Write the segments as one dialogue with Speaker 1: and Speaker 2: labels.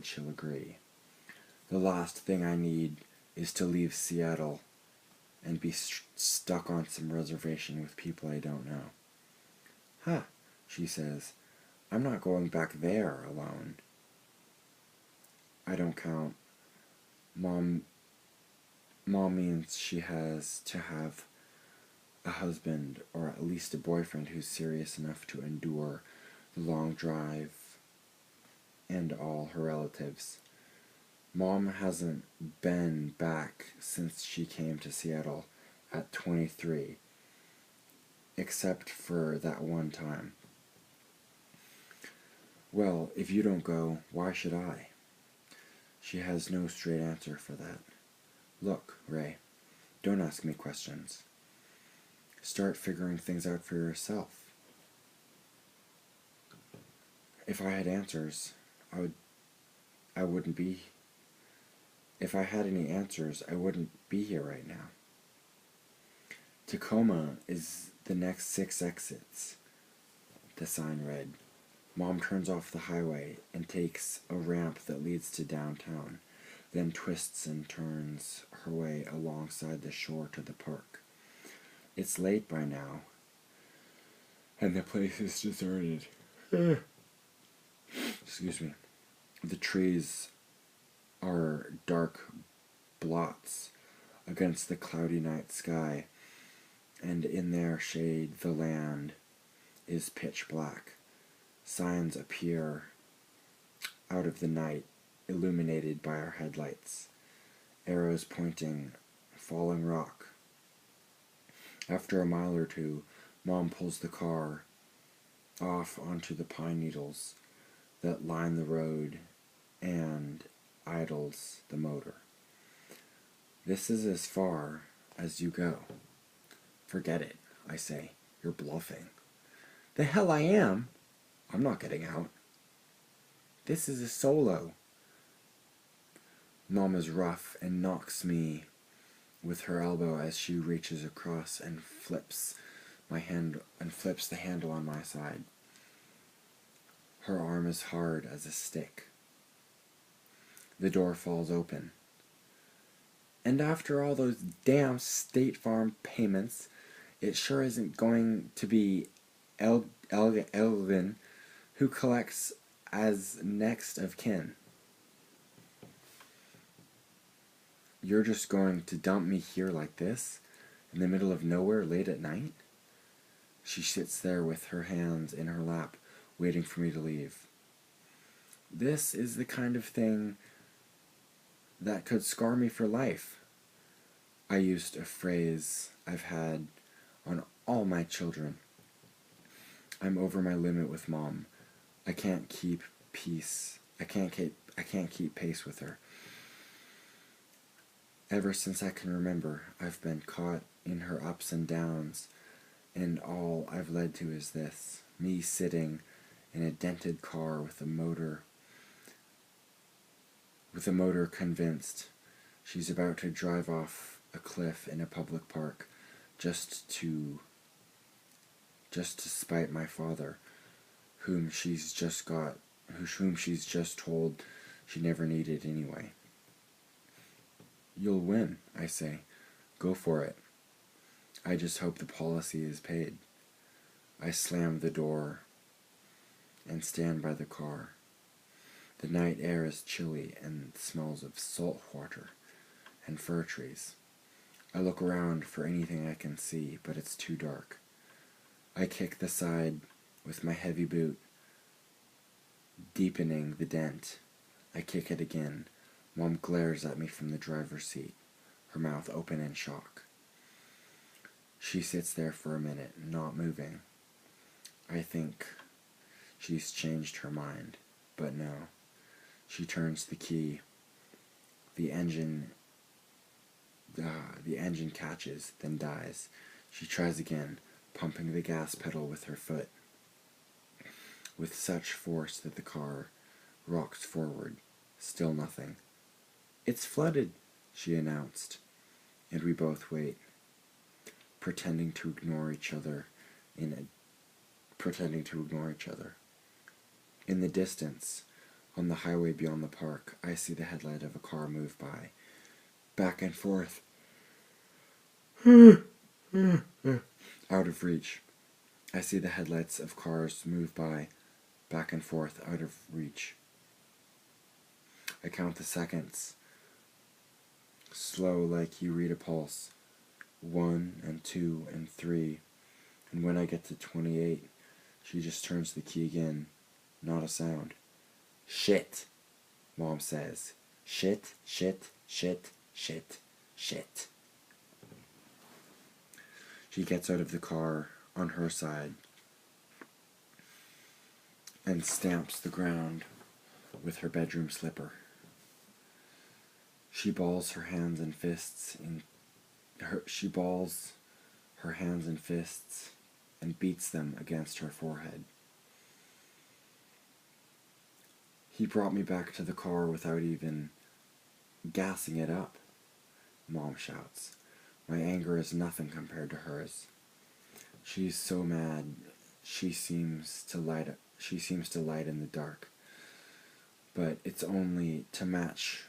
Speaker 1: she'll agree. The last thing I need is to leave Seattle and be stuck on some reservation with people I don't know. Huh, she says. I'm not going back there alone. I don't count. Mom means she has to have a husband, or at least a boyfriend who's serious enough to endure the long drive and all her relatives. Mom hasn't been back since she came to Seattle at 23, except for that one time. Well, if you don't go, why should I? She has no straight answer for that. Look, Ray, don't ask me questions. Start figuring things out for yourself. If I had answers, I wouldn't be. If I had any answers, I wouldn't be here right now. Tacoma is the next 6 exits, the sign read. Mom turns off the highway and takes a ramp that leads to downtown, then twists and turns her way alongside the shore to the park. It's late by now, and the place is deserted. Excuse me. The trees are dark blots against the cloudy night sky, and in their shade the land is pitch black. Signs appear out of the night, illuminated by our headlights. Arrows pointing, falling rock. After a mile or two, Mom pulls the car off onto the pine needles that line the road and idles the motor. This is as far as you go. Forget it, I say. You're bluffing. The hell I am! I'm not getting out. This is a solo. Mom is rough and knocks me with her elbow as she reaches across and flips the handle on my side. Her arm is hard as a stick. The door falls open. And after all those damn State Farm payments, it sure isn't going to be Elvin who collects as next of kin. You're just going to dump me here like this, in the middle of nowhere late at night? She sits there with her hands in her lap, waiting for me to leave. This is the kind of thing that could scar me for life. I used a phrase I've had on all my children. I'm over my limit with Mom. I can't keep pace with her. Ever since I can remember, I've been caught in her ups and downs, and all I've led to is this, me sitting in a dented car with a motor convinced she's about to drive off a cliff in a public park just to spite my father, whom she's just told she never needed anyway. You'll win, I say. Go for it. I just hope the policy is paid. I slam the door and stand by the car. The night air is chilly and smells of salt water and fir trees. I look around for anything I can see, but it's too dark. I kick the side with my heavy boot, deepening the dent. I kick it again. Mom glares at me from the driver's seat, her mouth open in shock. She sits there for a minute, not moving. I think she's changed her mind, but no. She turns the key. The engine catches, then dies. She tries again, pumping the gas pedal with her foot, with such force that the car rocks forward. Still nothing. It's flooded, she announced, and we both wait, pretending to ignore each other. In the distance, On the highway beyond the park, I see the headlight of a car move by, back and forth, out of reach. I see the headlights of cars move by, back and forth, out of reach. I count the seconds, slow like you read a pulse. 1 and 2 and 3, and when I get to 28, she just turns the key again. Not a sound. Shit, Mom says. Shit, shit, shit, shit, shit. She gets out of the car on her side and stamps the ground with her bedroom slipper. She balls her hands and fists and beats them against her forehead. He brought me back to the car without even gassing it up, Mom shouts. My anger is nothing compared to hers. She's so mad, she seems to light in the dark. But it's only to match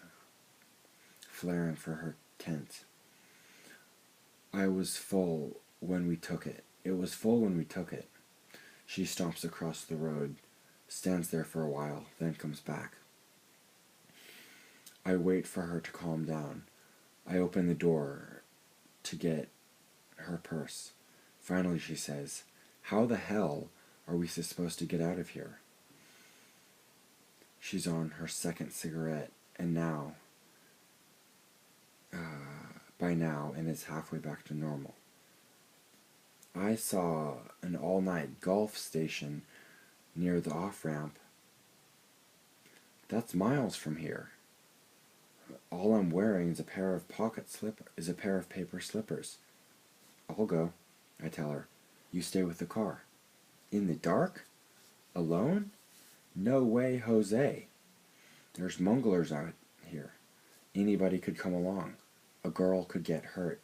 Speaker 1: flaring for her tent. It was full when we took it. She stomps across the road, stands there for a while, then comes back. I wait for her to calm down. I open the door to get her purse. Finally she says, "How the hell are we supposed to get out of here?" She's on her second cigarette, and by now, and is halfway back to normal. I saw an all-night golf station near the off-ramp. That's miles from here. All I'm wearing is a pair of paper slippers. I'll go, I tell her. You stay with the car. In the dark? Alone? No way, Jose. There's monglers out here. Anybody could come along. A girl could get hurt.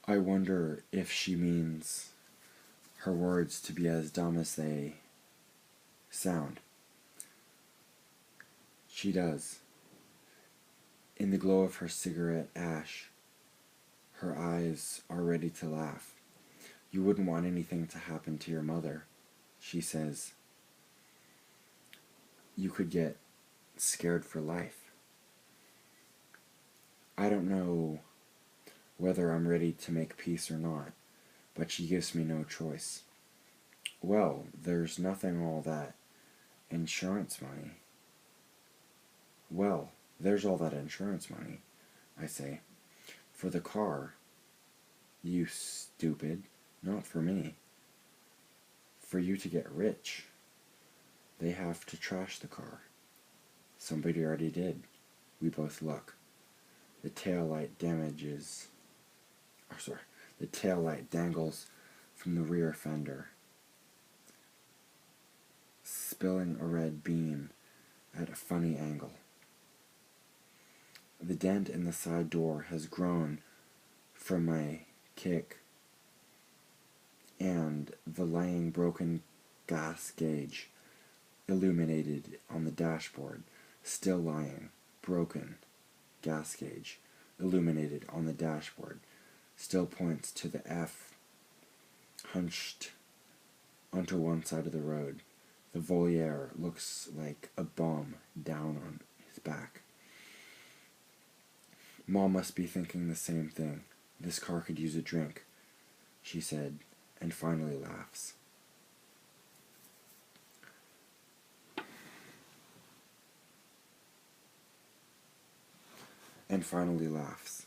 Speaker 1: I wonder if she means her words to be as dumb as they sound. She does. In the glow of her cigarette ash, her eyes are ready to laugh. You wouldn't want anything to happen to your mother, she says. You could get scared for life. I don't know whether I'm ready to make peace or not, but she gives me no choice. Well, there's nothing all that insurance money. Well, there's all that insurance money, I say. For the car. You stupid. Not for me. For you to get rich. They have to trash the car. Somebody already did. We both look. The taillight dangles from the rear fender, spilling a red beam at a funny angle. The dent in the side door has grown from my kick, and the lying broken gas gauge illuminated on the dashboard, still lying, broken gas gauge illuminated on the dashboard, still points to the F hunched onto one side of the road. The voilier looks like a bomb down on his back. Mom must be thinking the same thing. This car could use a drink, she said, and finally laughs. And finally laughs.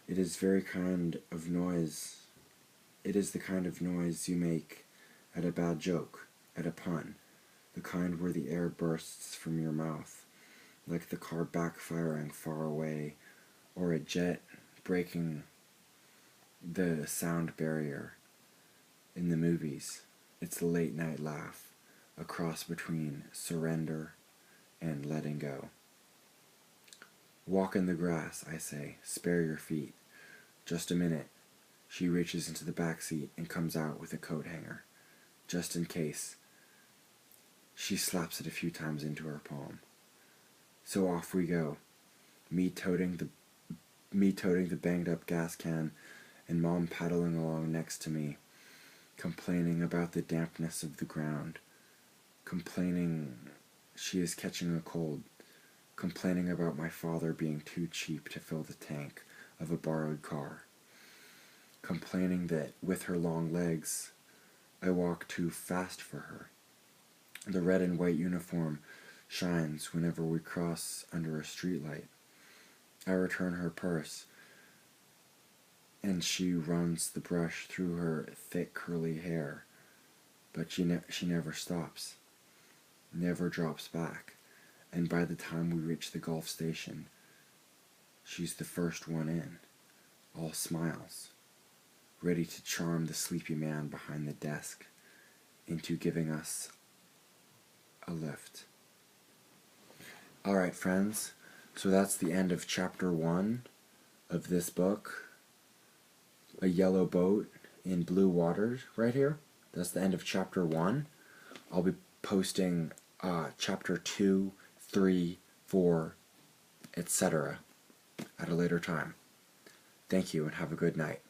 Speaker 1: It is the kind of noise you make at a bad joke, at a pun, the kind where the air bursts from your mouth, like the car backfiring far away, or a jet breaking the sound barrier in the movies. It's a late night laugh, a cross between surrender and letting go. Walk in the grass, I say. Spare your feet. Just a minute. She reaches into the back seat and comes out with a coat hanger. just in case. She slaps it a few times into her palm. So off we go, me toting the banged up gas can, and Mom paddling along next to me, complaining about the dampness of the ground, complaining she is catching a cold, complaining about my father being too cheap to fill the tank of a borrowed car, complaining that with her long legs, I walk too fast for her. The red and white uniform shines whenever we cross under a streetlight. I return her purse, and she runs the brush through her thick curly hair, but she never stops, never drops back, and by the time we reach the Gulf station, she's the first one in, all smiles, ready to charm the sleepy man behind the desk into giving us a lift. Alright, friends, so that's the end of chapter 1 of this book, A Yellow Boat in Blue Waters, right here. That's the end of chapter 1. I'll be posting chapter 2, 3, 4, etc. at a later time. Thank you and have a good night.